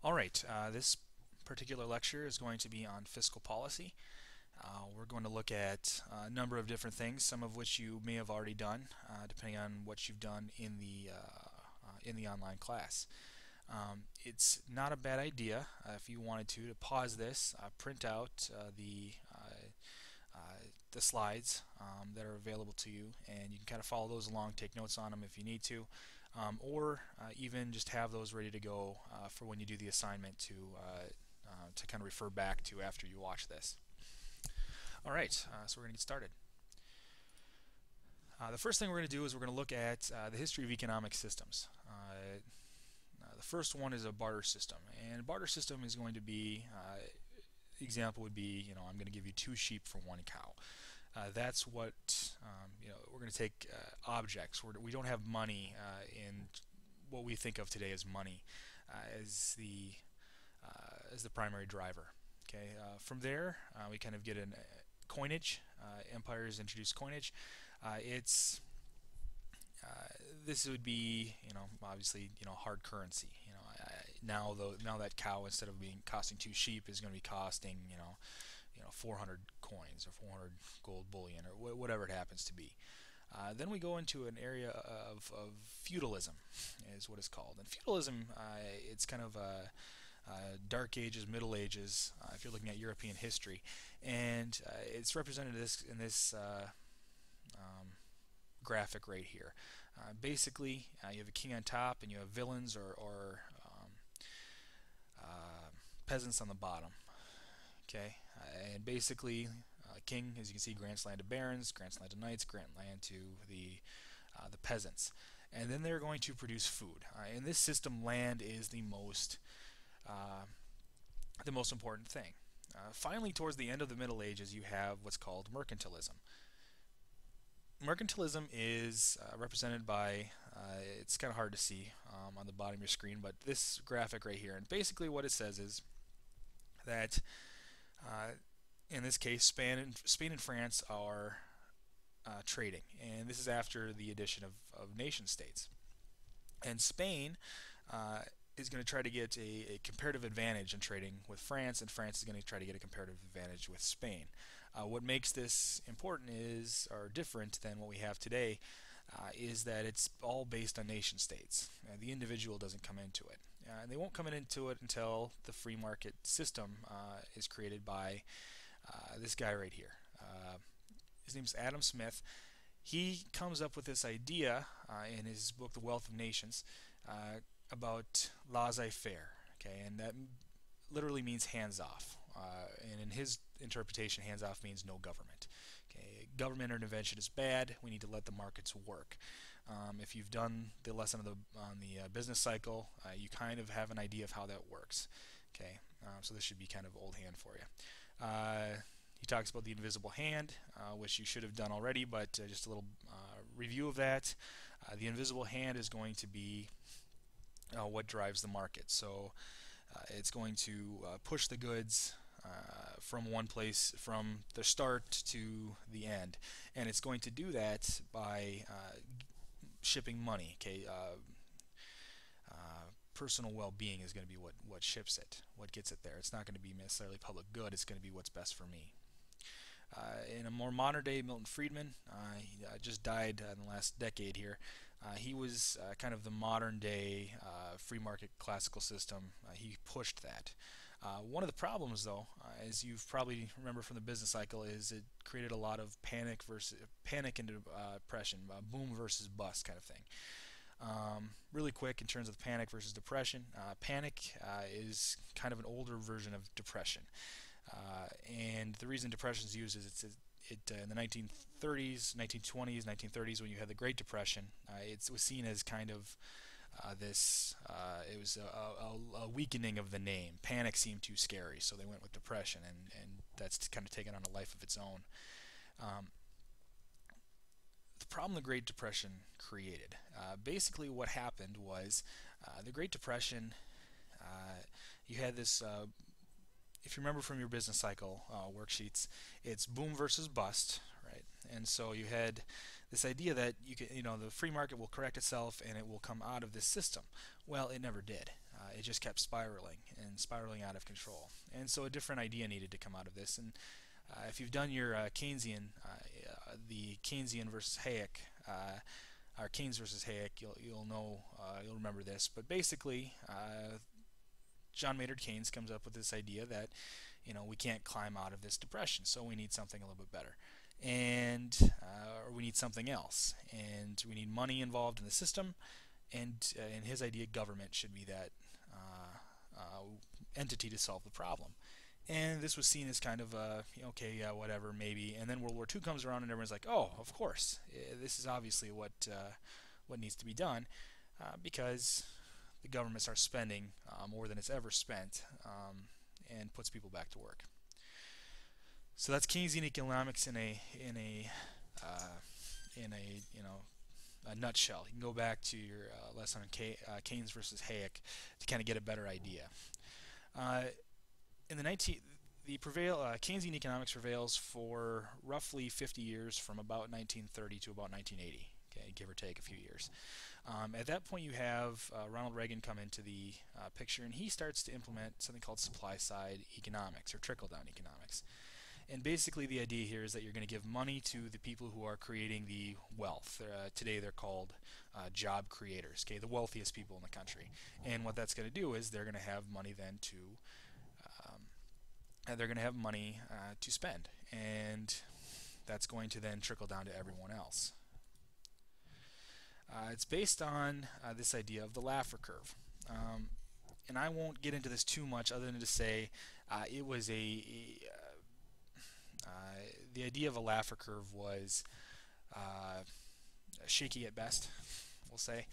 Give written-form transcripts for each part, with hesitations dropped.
All right, this particular lecture is going to be on fiscal policy. We're going to look at a number of different things, some of which you may have already done, depending on what you've done in the online class. It's not a bad idea if you wanted to pause this, print out the slides that are available to you, and you can kind of follow those along, take notes on them if you need to, or even just have those ready to go for when you do the assignment to kind of refer back to after you watch this. All right, so we're going to get started. The first thing we're going to do is we're going to look at the history of economic systems. The first one is a barter system, and a barter system is going to be example would be, I'm going to give you 2 sheep for 1 cow. That's what, we're going to take objects. We don't have money in what we think of today as money as the primary driver. Okay. From there, we kind of get a coinage. Empires introduce coinage. This would be, obviously, hard currency. Now that cow, instead of costing 2 sheep, is going to be costing, 400 coins or 400 gold bullion or whatever it happens to be. Then we go into an area of feudalism, is what it's called. And feudalism, it's kind of Dark Ages, Middle Ages, if you're looking at European history, and it's represented in this graphic right here. Basically, you have a king on top, and you have villains or peasants on the bottom. Okay, and basically, king, as you can see, grants land to barons, grants land to knights, grant land to the peasants, and then they're going to produce food. In this system, land is the most important thing. Finally, towards the end of the Middle Ages, you have what's called mercantilism. Mercantilism is represented by, it's kind of hard to see on the bottom of your screen, but this graphic right here. And basically what it says is that in this case, Spain and France are trading. And this is after the addition of nation states. And Spain is going to try to get a comparative advantage in trading with France, and France is going to try to get a comparative advantage with Spain. What makes this important or different than what we have today is that it's all based on nation states. The individual doesn't come into it. And they won't come into it until the free market system is created by this guy right here. His name is Adam Smith. He comes up with this idea in his book, The Wealth of Nations, about laissez-faire, okay, and that literally means hands off. And in his interpretation, hands off means no government. Okay, government intervention is bad. We need to let the markets work. If you've done the lesson on the business cycle, you kind of have an idea of how that works. Okay, so this should be kind of old hand for you. He talks about the invisible hand, which you should have done already, but just a little review of that. The invisible hand is going to be what drives the market. So it's going to push the goods from one place, from the start to the end, and it's going to do that by shipping money. Okay, personal well-being is going to be what ships it, what gets it there. It's not going to be necessarily public good. It's going to be what's best for me. In a more modern day, Milton Friedman, he just died in the last decade here. He was kind of the modern day free market classical system. He pushed that. One of the problems, though, as you probably remember from the business cycle, is it created a lot of panic and depression, boom versus bust kind of thing. Really quick in terms of panic versus depression. Panic is kind of an older version of depression. And the reason depression is used is in the 1930s, 1920s, 1930s, when you had the Great Depression, it was seen as kind of it was a weakening of the name. Panic seemed too scary, so they went with depression, and that's kind of taken on a life of its own. The problem the Great Depression created, basically what happened was the Great Depression, you had this if you remember from your business cycle worksheets, it's boom versus bust, right? And so you had this idea that the free market will correct itself and it will come out of this system. Well, it never did. it just kept spiraling and spiraling out of control. And so a different idea needed to come out of this. And if you've done your the Keynesian versus Hayek, or Keynes versus Hayek, you'll know, you'll remember this. But basically, John Maynard Keynes comes up with this idea that we can't climb out of this depression, so we need something a little bit better, and or we need something else, and we need money involved in the system, and in his idea, government should be that entity to solve the problem. And this was seen as kind of okay, yeah, whatever, maybe. And then World War II comes around, and everyone's like, oh, of course, this is obviously what needs to be done, because the government starts spending more than it's ever spent, and puts people back to work. So that's Keynesian economics in a nutshell. You can go back to your lesson on Keynes versus Hayek to kind of get a better idea. In the Keynesian economics prevails for roughly 50 years, from about 1930 to about 1980, okay, give or take a few years. At that point, you have Ronald Reagan come into the picture, and he starts to implement something called supply-side economics, or trickle-down economics. And basically, the idea here is that you're going to give money to the people who are creating the wealth. Today, they're called job creators, okay, the wealthiest people in the country. And what that's going to do is they're going to have money then to spend, and that's going to then trickle down to everyone else. It's based on this idea of the Laffer curve. And I won't get into this too much other than to say it was the idea of a Laffer curve was shaky at best, we'll say.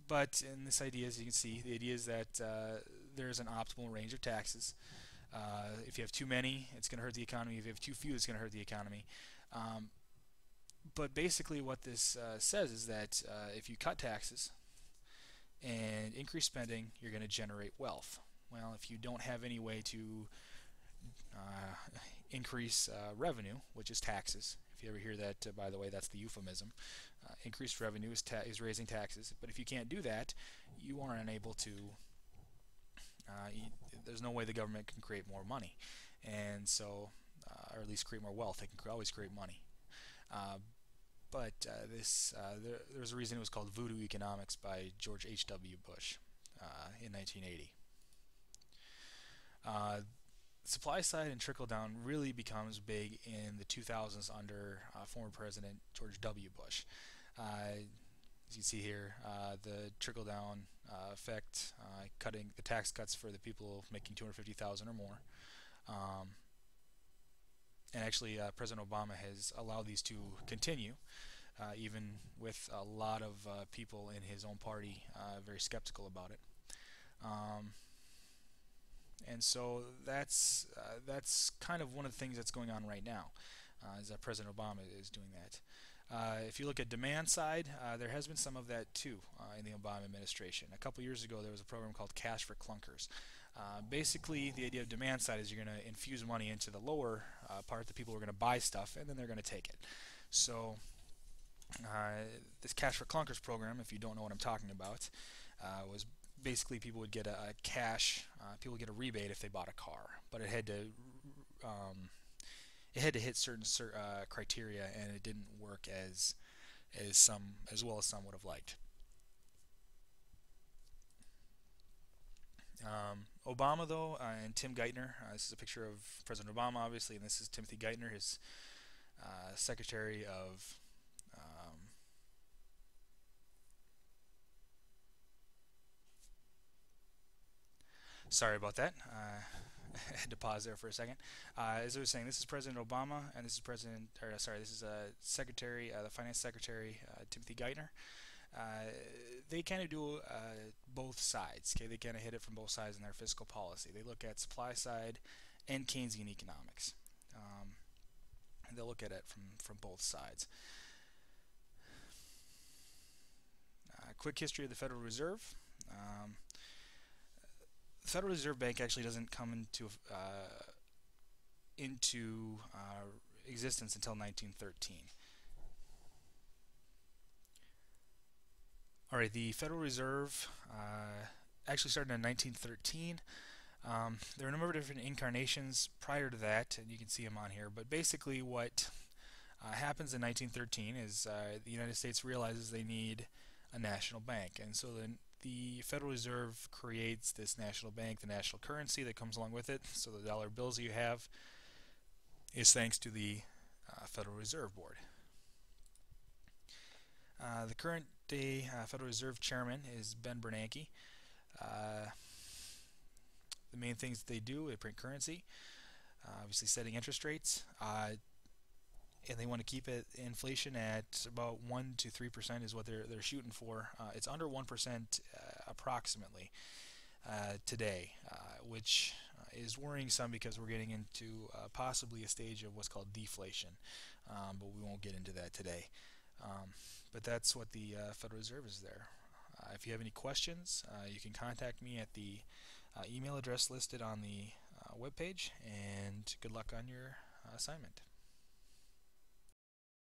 But in this idea, as you can see, the idea is that there's an optimal range of taxes. If you have too many, it's going to hurt the economy. If you have too few, it's going to hurt the economy. But basically what this says is that if you cut taxes and increase spending, you're going to generate wealth. Well, if you don't have any way to increase revenue, which is taxes, if you ever hear that, by the way, that's the euphemism. Increased revenue is raising taxes. But if you can't do that, you are unable to, there's no way the government can create more money. And so, or at least create more wealth. They can always create money. But there's a reason it was called Voodoo Economics by George H.W. Bush in 1980. Supply side and trickle down really becomes big in the 2000s under former President George W. Bush. As you can see here, the trickle down effect, cutting the tax cuts for the people making $250,000 or more. And actually, President Obama has allowed these to continue, even with a lot of people in his own party very skeptical about it. And so that's kind of one of the things that's going on right now, is that President Obama is doing that. If you look at demand side, there has been some of that too in the Obama administration. A couple years ago, there was a program called Cash for Clunkers. Basically, the idea of demand side is you're going to infuse money into the lower part. The people are going to buy stuff, and then they're going to take it. So this Cash for Clunkers program, if you don't know what I'm talking about, was basically people would get people would get a rebate if they bought a car, but it had to hit certain criteria, and it didn't work as well as some would have liked. Obama, though, and Tim Geithner. This is a picture of President Obama, obviously, and this is Timothy Geithner, his Secretary of sorry about that. I had to pause there for a second. As I was saying, this is President Obama, and this is this is Secretary, the Finance Secretary, Timothy Geithner. They kind of do both sides. Okay, they kind of hit it from both sides in their fiscal policy. They look at supply side and Keynesian economics. And they'll look at it from both sides. Quick history of the Federal Reserve. The Federal Reserve Bank actually doesn't come into existence until 1913. All right, the Federal Reserve actually started in 1913. There are a number of different incarnations prior to that, and you can see them on here. But basically, what happens in 1913 is the United States realizes they need a national bank, and so then the Federal Reserve creates this national bank, the national currency that comes along with it. So the dollar bills you have is thanks to the Federal Reserve Board. The current day Federal Reserve Chairman is Ben Bernanke. Uh, the main things that they do, they print currency, obviously setting interest rates, and they want to keep inflation at about 1 to 3% is what they're shooting for. It's under 1% approximately today, which is worrying some because we're getting into possibly a stage of what's called deflation, but we won't get into that today. But that's what the Federal Reserve is there. If you have any questions, you can contact me at the email address listed on the webpage, and good luck on your assignment.